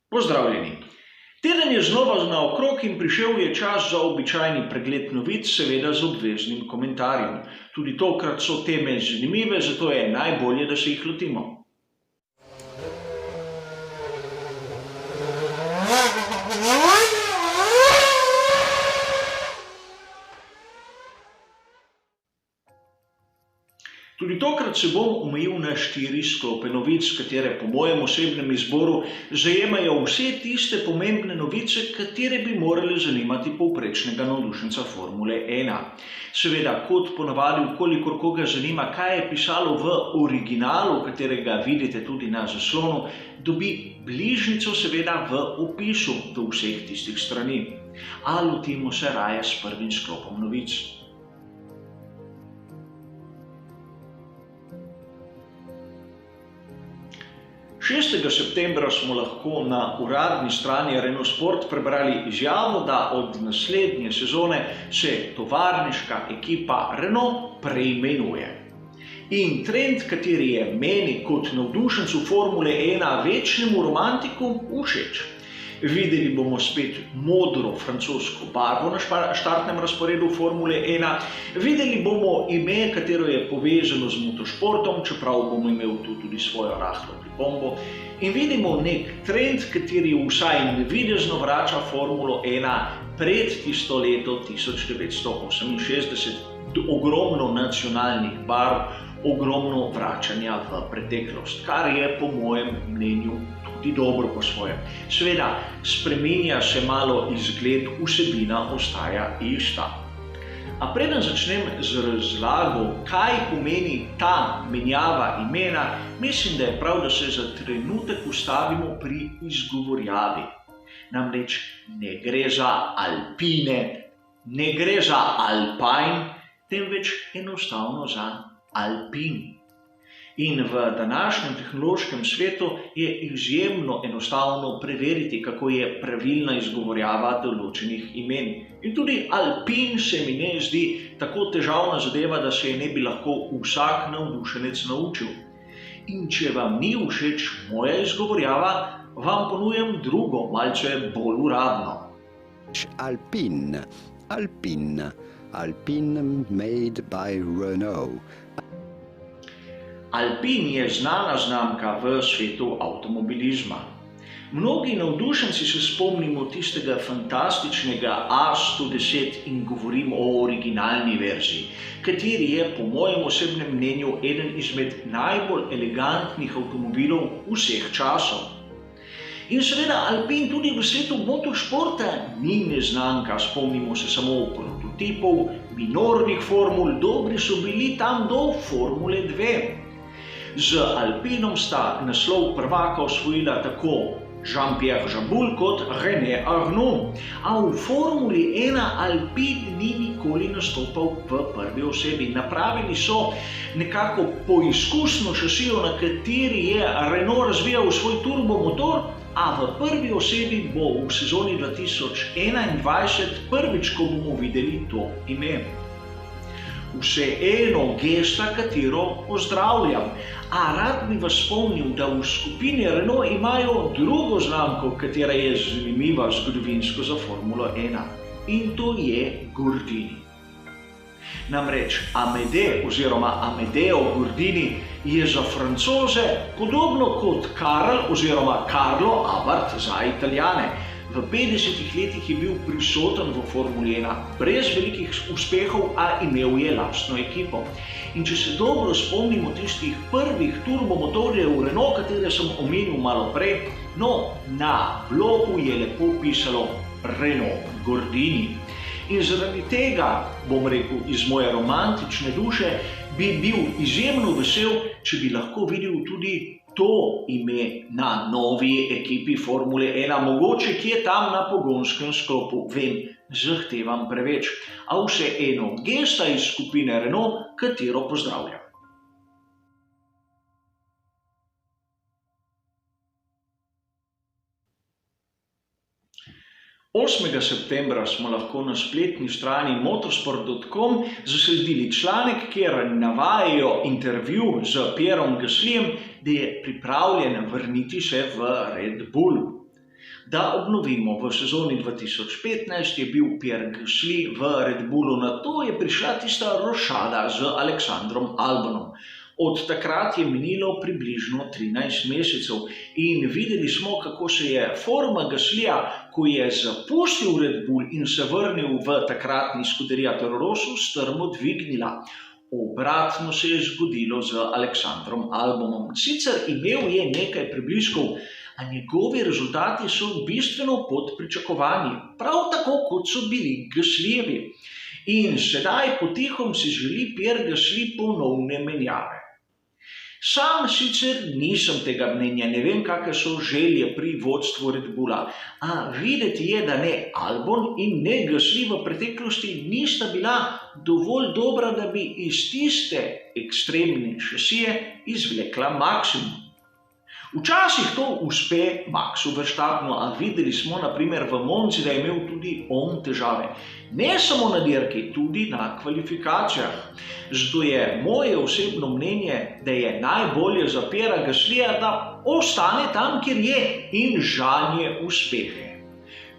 Pozdravljeni! Teden je znova naokrog in prišel je čas za običajni pregled novic, seveda z obveznim komentarjem. Tudi tokrat so teme zanimive, zato je najbolje, da se jih lotimo. Tudi tokrat se bom omejil na 4 sklope novic, katere po mojem osebnem izboru zajemajo vse tiste pomembne novice, katere bi morali zanimati povprečnega navdušenca Formule 1. Seveda, kot ponavadi, kolikor koga zanima, kaj je pisalo v originalu, katerega vidite tudi na zaslonu, dobi bližnjico seveda v opisu do vseh tistih strani. A lotimo se raje s prvim sklopom novic. 6. septembra smo lahko na uradni strani Renault Sport prebrali izjavo, da od naslednje sezone se tovarniška ekipa Renault preimenuje. In trend, kateri je meni kot navdušencu Formule 1 večnemu romantiku všeč. Videli bomo spet modro francosko barvo na štartnem razporedu Formule 1, videli bomo ime, katero je povezano z motošportom, čeprav bomo imeli tu tudi svojo rahlo pripombo, in vidimo nek trend, kateri vsaj navidezno vrača Formulo 1 pred tisto leto 1968, ogromno nacionalnih barv, ogromno vračanja v preteklost, kar je po mojem mnenju tudi dobro po svojem. Seveda, spreminja se malo izgled, vsebina ostaja ista. A preden začnem z razlago, kaj pomeni ta menjava imena, mislim, da je prav, da se za trenutek ustavimo pri izgovorjavi. Namreč ne gre za Alpine, ne gre za Alpine, temveč enostavno za Alpin. In v današnjem tehnološkem svetu je izjemno enostavno preveriti, kako je pravilna izgovorjava določenih imen. In tudi Alpin se mi ne zdi tako težavna zadeva, da se je ne bi lahko vsak navdušenec naučil. In če vam ni všeč moja izgovorjava, vam ponujam drugo, malce bolj uradno. Alpine, Alpine, Alpine made by Renault. Alpin je znana znamka v svetu avtomobilizma. Mnogi navdušenci se spomnimo tistega fantastičnega A110 in govorimo o originalni verziji, kateri je po mojem osebnem mnenju eden izmed najbolj elegantnih avtomobilov vseh časov. In seveda Alpin tudi v svetu motošporta ni neznanka, spomnimo se samo prototipov, minornih formul, dobri so bili tam do Formule 2. Z Alpinom sta naslov prvaka osvojila tako Jean-Pierre Jabouille kot René Arnoux, a v Formuli 1 Alpin ni nikoli nastopal v prvi osebi. Napravili so nekako poizkusno šasijo, na kateri je Renault razvijal svoj turbomotor, a v prvi osebi bo v sezoni 2021 prvič, ko bomo videli to ime. Vseeno gesta, katero pozdravljam. A rad bi vas spomnil, da v skupini Renault imajo drugo znamko, katera je zanimiva zgodovinsko za Formulo 1. In to je Gordini. Namreč Amedeo Gordini je za Francoze podobno kot Karl oziroma Carlo Abarth za Italijane. V 50 letih je bil prisoten v Formuli 1, brez velikih uspehov, a imel je lastno ekipo. In če se dobro spomnimo tistih prvih turbomotorjev Renault, katere sem omenil malo prej, na bloku je lepo pisalo Renault Gordini. In zaradi tega, bom rekel, iz moje romantične duše, bi bil izjemno vesel, če bi lahko videl tudi to ime na novi ekipi Formule 1, mogoče kje tam na pogonskem sklopu, vem, zahtevam preveč, a vseeno gesta iz skupine Renault, katero pozdravljam. 8. septembra smo lahko na spletni strani motorsport.com zasledili članek, kjer navajajo intervju z Pierrom Gaslyjem, da je pripravljen vrniti se v Red Bull. Da obnovimo, v sezoni 2015 je bil Pierre Gasly v Red Bullu, nato je prišla tista rošada z Alexandrom Albonom. Od takrat je minilo približno 13 mesecev in videli smo, kako se je forma Gaslyja, ko je zapustil Red Bull in se vrnil v takratni Scuderia Toro Rosso, strmo dvignila. Obratno se je zgodilo z Alexandrom Albonom. Sicer imel je nekaj prebliskov, a njegovi rezultati so bistveno pod pričakovanji, prav tako kot so bili Gaslyjevi. In sedaj potihom si želi Pierre Gasly ponovne menjave. Sam sicer nisem tega mnenja, ne vem, kakšne so želje pri vodstvu Red Bulla, a videti je, da ne Albon in ne Gasly v preteklosti nista bila dovolj dobra, da bi iz tiste ekstremne šasije izvlekla maksimum. Včasih to uspe Maxu Verstappenu, a videli smo na primer v Monci, da je imel tudi on težave. Ne samo na dirki, tudi na kvalifikacijah. Zato je moje osebno mnenje, da je najbolje za Pierrea Gaslyja, da ostane tam, kjer je in žanje uspehe.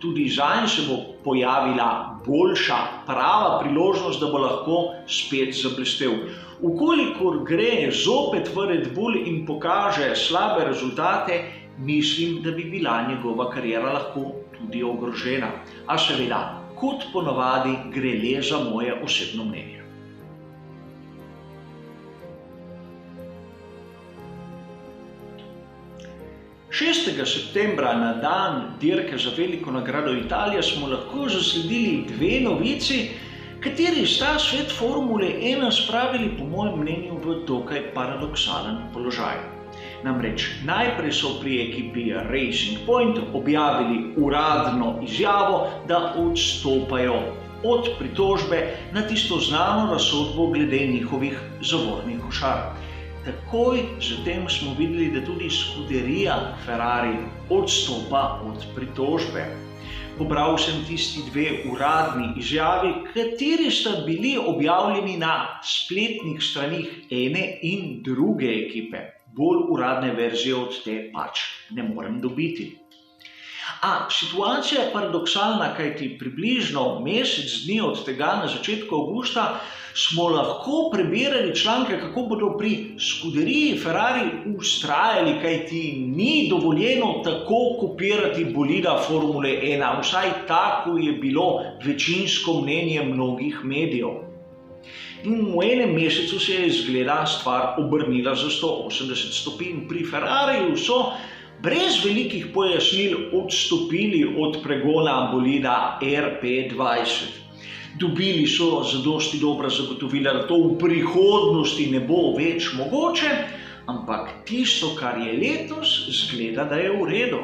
Tudi zanj se bo pojavila boljša, prava priložnost, da bo lahko spet zablestel. Ukolikor gre zopet v Red Bull in pokaže slabe rezultate, mislim, da bi bila njegova kariera lahko tudi ogrožena. A seveda, kot ponavadi, gre le za moje osebno mnenje. Šestega septembra, na dan dirke za veliko nagrado Italije, smo lahko zasledili dve novici, kateri sta svet Formule 1 spravili, po mojem mnenju, v dokaj paradoksalen položaj. Namreč, najprej so pri ekipi Racing Point objavili uradno izjavo, da odstopajo od pritožbe na tisto znano razsodbo glede njihovih zavornih košar. Takoj zatem smo videli, da tudi Scuderia Ferrari odstopa od pritožbe. Pobral sem tisti dve uradni izjavi, kateri sta bili objavljeni na spletnih stranih ene in druge ekipe. Bolj uradne verzije od te pač ne morem dobiti. A situacija je paradoksalna, kajti približno mesec dni od tega, na začetku avgusta, smo lahko prebirali članke, kako bodo pri Scuderiji Ferrari vztrajali, kajti ni dovoljeno tako kopirati bolida Formule 1, vsaj tako je bilo večinsko mnenje mnogih medijev. In v enem mesecu se je izgleda stvar obrnila za 180 stopinj. Pri Ferrariju so brez velikih pojasnil odstopili od pregona bolida RP20. Dobili so zadosti dobra zagotovila, da to v prihodnosti ne bo več mogoče, ampak tisto, kar je letos, zgleda, da je v redu.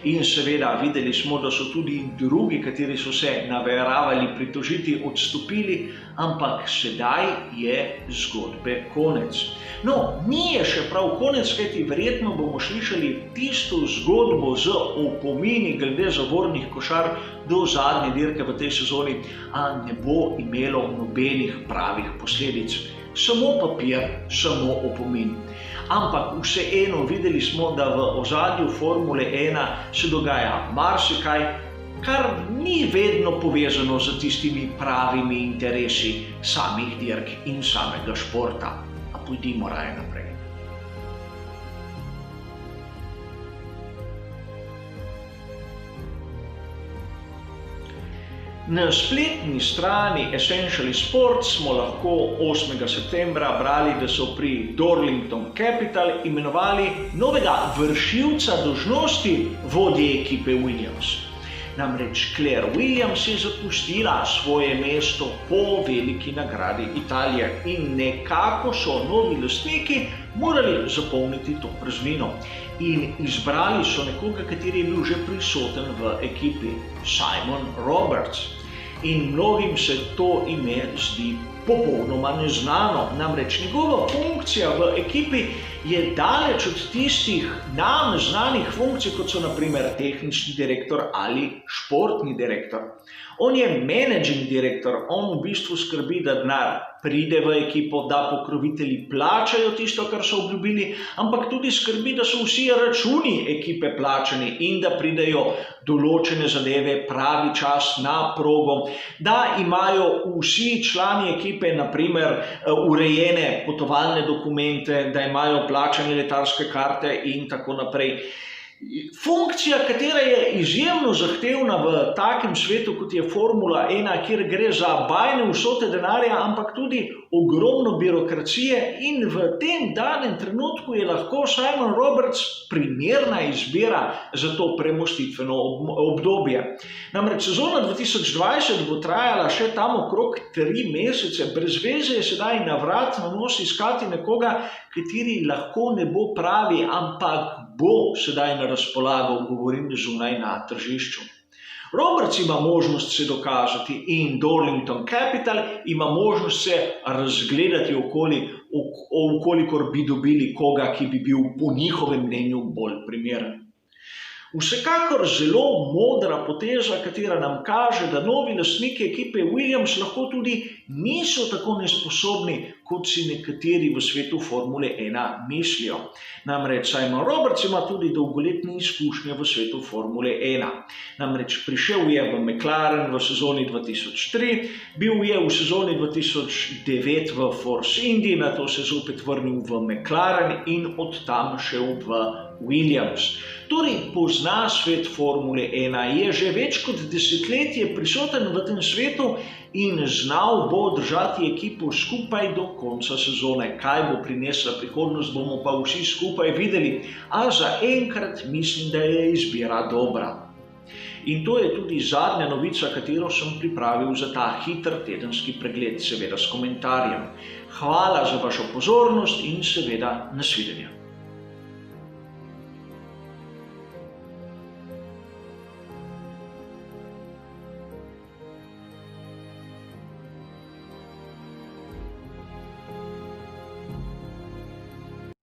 In seveda videli smo, da so tudi drugi, kateri so se nameravali pritožiti, odstopili, ampak sedaj je zgodbe konec. No, ni je še prav konec, kajti verjetno bomo slišali tisto zgodbo z opomini glede zavornih košar do zadnje dirke v tej sezoni, a ne bo imelo nobenih pravih posledic. Samo papir, samo opomin. Ampak vseeno videli smo, da v ozadju Formule 1 se dogaja marsikaj, kar ni vedno povezano z tistimi pravimi interesi samih dirk in samega športa. A pojdimo raje naprej. Na spletni strani Essential Sports smo lahko 8. septembra brali, da so pri Darlington Capital imenovali novega vršilca dolžnosti vodje ekipe Williams. Namreč Claire Williams je zapustila svoje mesto po veliki nagradi Italije in nekako so novi lastniki morali zapolniti to praznino. In izbrali so nekoga, kateri je bil že prisoten v ekipi, Simon Roberts. In mnogim se to ime zdi popolnoma neznano. Namreč njegova funkcija v ekipi je daleč od tistih nam znanih funkcij, kot so na primer tehnični direktor ali športni direktor. On je managing direktor, on v bistvu skrbi, da denar pride v ekipo, da pokrovitelji plačajo tisto, kar so obljubili, ampak tudi skrbi, da so vsi računi ekipe plačani in da pridejo določene zadeve pravi čas na progo, da imajo vsi člani ekipe, na primer, urejene potovalne dokumente, da imajo plačane letalske karte in tako naprej. Funkcija, katera je izjemno zahtevna v takem svetu, kot je Formula 1, kjer gre za bajne vsote denarja, ampak tudi ogromno birokracije, in v tem danem trenutku je lahko Simon Roberts primerna izbira za to premostitveno obdobje. Namreč sezona 2020 bo trajala še tam okrog 3 mesece, brez veze je sedaj na vrat na nos iskati nekoga, kateri lahko ne bo pravi, ampak bo sedaj na razpolago, govorim zunaj na tržišču. Roberts ima možnost se dokazati in Darlington Capital ima možnost se razgledati okoli, kolikor bi dobili koga, ki bi bil po njihovem mnenju bolj primeren. Vsekakor zelo modra poteza, katera nam kaže, da novi lastniki ekipe Williams lahko tudi niso tako nesposobni, kot si nekateri v svetu Formule 1 mislijo. Namreč Simon Roberts ima tudi dolgoletne izkušnje v svetu Formule 1. Namreč prišel je v McLaren v sezoni 2003, bil je v sezoni 2009 v Force Indy, nato se zopet vrnil v McLaren in od tam šel v Williams. Torej pozna svet Formule 1, je že več kot desetletje prisoten v tem svetu in znal bo držati ekipo skupaj do konca sezone. Kaj bo prinesla prihodnost, bomo pa vsi skupaj videli, a zaenkrat mislim, da je izbira dobra. In to je tudi zadnja novica, katero sem pripravil za ta hiter tedenski pregled, seveda s komentarjem. Hvala za vašo pozornost in seveda nasvidenje.